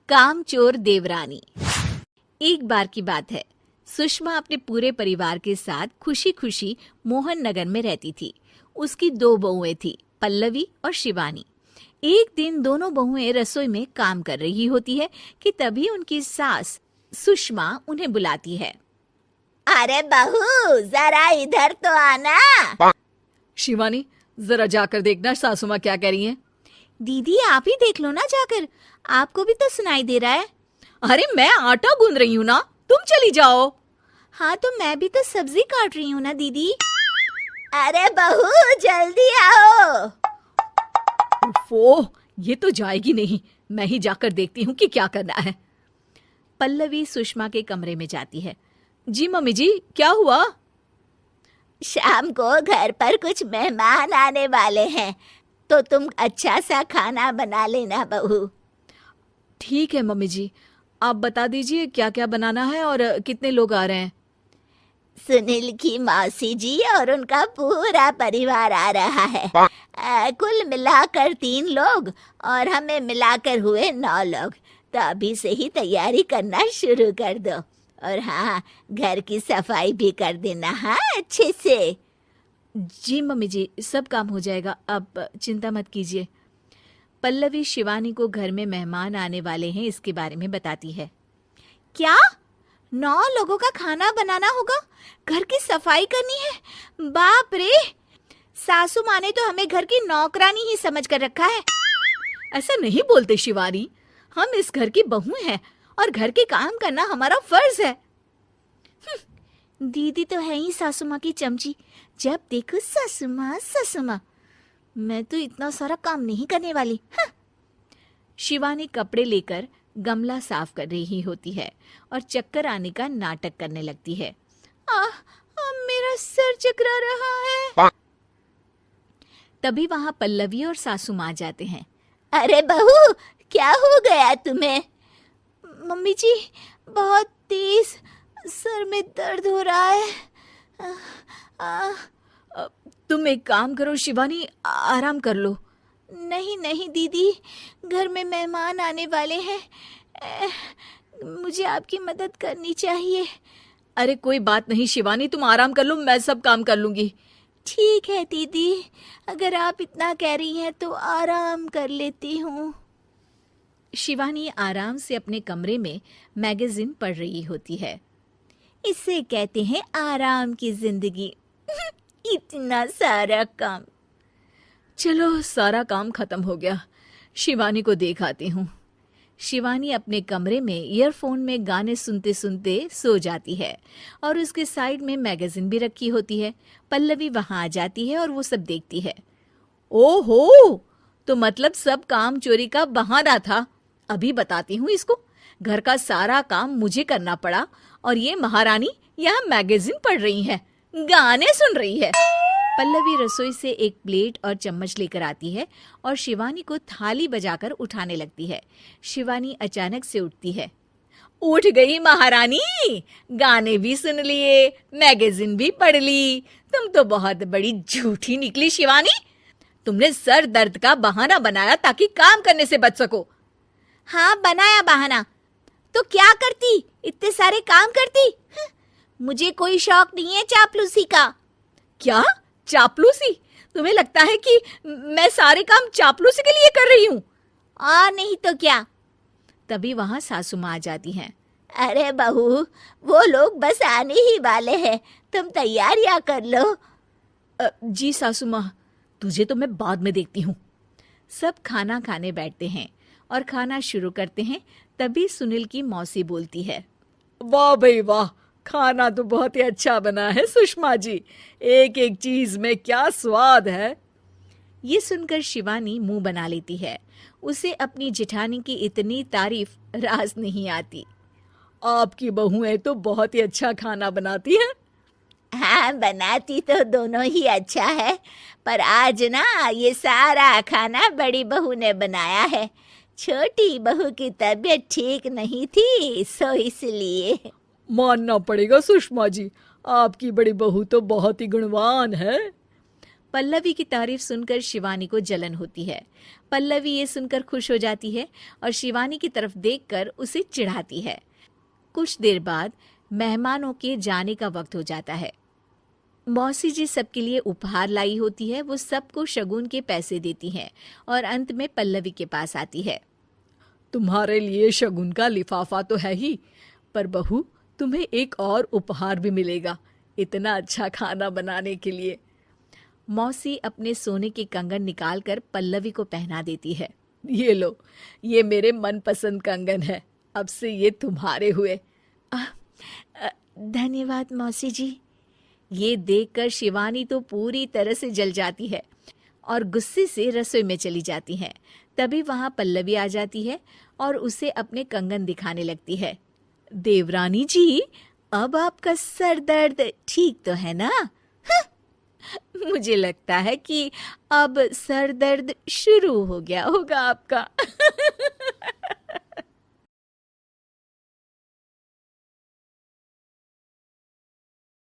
कामचोर देवरानी। एक बार की बात है, सुषमा अपने पूरे परिवार के साथ खुशी खुशी मोहन नगर में रहती थी। उसकी 2 बहुएं थी, पल्लवी और शिवानी। एक दिन दोनों बहुएं रसोई में काम कर रही होती है कि तभी उनकी सास सुषमा उन्हें बुलाती है। अरे बहू, जरा इधर तो आना। शिवानी, जरा जाकर देखना सासू माँ क्या कह रही हैं। दीदी आप ही देख लो ना जाकर, आपको भी तो सुनाई दे रहा है। अरे मैं आटा गूंद रही हूँ ना, तुम चली जाओ। हाँ तो मैं भी तो सब्जी काट रही हूँ ना दीदी। अरे बहू जल्दी आओ। ओह, ये तो जाएगी नहीं, मैं ही जाकर देखती हूँ कि क्या करना है। पल्लवी सुषमा के कमरे में जाती है। जी मम्मी जी, क्या हुआ? शाम को घर पर कुछ मेहमान आने वाले हैं, तो तुम अच्छा सा खाना बना लेना बहू। ठीक है मम्मी जी, आप बता दीजिए क्या क्या बनाना है और कितने लोग आ रहे हैं। सुनील की मौसी जी और उनका पूरा परिवार आ रहा है। कुल मिलाकर 3 लोग और हमें मिलाकर हुए 9 लोग। तो अभी से ही तैयारी करना शुरू कर दो। और हाँ, घर की सफाई भी कर देना, हाँ अच्छे से। जी मम्मी जी, सब काम हो जाएगा, आप चिंता मत कीजिए। पल्लवी शिवानी को घर में मेहमान आने वाले हैं इसके बारे में बताती है। क्या 9 लोगों का खाना बनाना होगा, घर की सफाई करनी है? बाप रे, सासू माँ ने तो हमें घर की नौकरानी ही समझ कर रखा है। ऐसा नहीं बोलते शिवानी, हम इस घर की बहू हैं और घर के काम करना हमारा फर्ज है। दीदी तो है ही सासू माँ की चमची, जब देखो सासू माँ सासू माँ। मैं तो इतना सारा काम नहीं करने वाली। शिवानी कपड़े लेकर गमला साफ कर रही होती है और चक्कर आने का नाटक करने लगती है। मेरा सर चकरा रहा है। तभी वहां पल्लवी और सासू माँ जाते हैं। अरे बहू, क्या हो गया तुम्हें? मम्मी जी, बहुत तेज सर में दर्द हो रहा है। तुम एक काम करो शिवानी, आराम कर लो। नहीं नहीं दीदी, घर में मेहमान आने वाले हैं, मुझे आपकी मदद करनी चाहिए। अरे कोई बात नहीं शिवानी, तुम आराम कर लो, मैं सब काम कर लूंगी। ठीक है दीदी, अगर आप इतना कह रही हैं तो आराम कर लेती हूँ। शिवानी आराम से अपने कमरे में मैगजीन पढ़ रही होती है। इसे कहते हैं आराम की जिंदगी। इतना सारा काम। चलो, सारा काम खत्म हो गया, शिवानी को देख आती हूँ। शिवानी अपने कमरे में ईयरफोन में गाने सुनते सुनते सो जाती है और उसके साइड में मैगजीन भी रखी होती है। पल्लवी वहां आ जाती है और वो सब देखती है। ओहो, तो मतलब सब काम चोरी का बहाना था। अभी बताती हूँ इसको। घर का सारा काम मुझे करना पड़ा और ये महारानी यहाँ मैगजीन पढ़ रही है, गाने सुन रही है। पल्लवी रसोई से एक प्लेट और चम्मच लेकर आती है और शिवानी को थाली बजाकर उठाने लगती है। शिवानी अचानक से उठती है। उठ गई महारानी, गाने भी सुन लिए, मैगजीन भी पढ़ ली। तुम तो बहुत बड़ी झूठी निकली शिवानी। तुमने सर दर्द का बहाना बनाया ताकि काम करने से बच सको। हाँ बनाया बहाना, तो क्या करती, इतने सारे काम करती। मुझे कोई शौक नहीं है चापलूसी का। क्या चापलूसी? तुम्हें लगता है कि मैं सारे काम चापलूसी के लिए कर रही हूँ? और नहीं तो क्या। तभी वहां सासू माँ आ जाती हैं। अरे बहू, वो लोग बस आने ही वाले हैं, तुम तैयारियां कर लो। जी सासू माँ, तुझे तो मैं बाद में देखती हूँ। सब खाना खाने बैठते हैं और खाना शुरू करते हैं। तभी सुनील की मौसी बोलती है। वाह भाई वाह, खाना तो बहुत ही अच्छा बना है सुषमा जी, एक एक चीज में क्या स्वाद है। ये सुनकर शिवानी मुंह बना लेती है। उसे अपनी जेठानी की इतनी तारीफ रास नहीं आती। आपकी बहुएं तो बहुत ही अच्छा खाना बनाती हैं। हाँ बनाती तो दोनों ही अच्छा है, पर आज ना ये सारा खाना बड़ी बहू ने बनाया है। छोटी बहू की तबीयत ठीक नहीं थी, सो इसलिए। मानना पड़ेगा सुषमा जी, आपकी बड़ी बहू तो बहुत ही गुणवान है। पल्लवी की तारीफ सुनकर शिवानी को जलन होती है। पल्लवी ये सुनकर खुश हो जाती है और शिवानी की तरफ देखकर उसे चिढ़ाती है। कुछ देर बाद मेहमानों के जाने का वक्त हो जाता है। मौसी जी सबके लिए उपहार लाई होती है। वो सबको शगुन के पैसे देती हैं और अंत में पल्लवी के पास आती है। तुम्हारे लिए शगुन का लिफाफा तो है ही, पर बहू तुम्हें एक और उपहार भी मिलेगा इतना अच्छा खाना बनाने के लिए। मौसी अपने सोने के कंगन निकालकर पल्लवी को पहना देती है। ये लो, ये मेरे मनपसंद कंगन है, अब से ये तुम्हारे हुए। धन्यवाद मौसी जी। ये देखकर शिवानी तो पूरी तरह से जल जाती है और गुस्से से रसोई में चली जाती है। तभी वहां पल्लवी आ जाती है और उसे अपने कंगन दिखाने लगती है। देवरानी जी, अब आपका सर दर्द ठीक तो है ना? मुझे लगता है कि अब सर दर्द शुरू हो गया होगा आपका।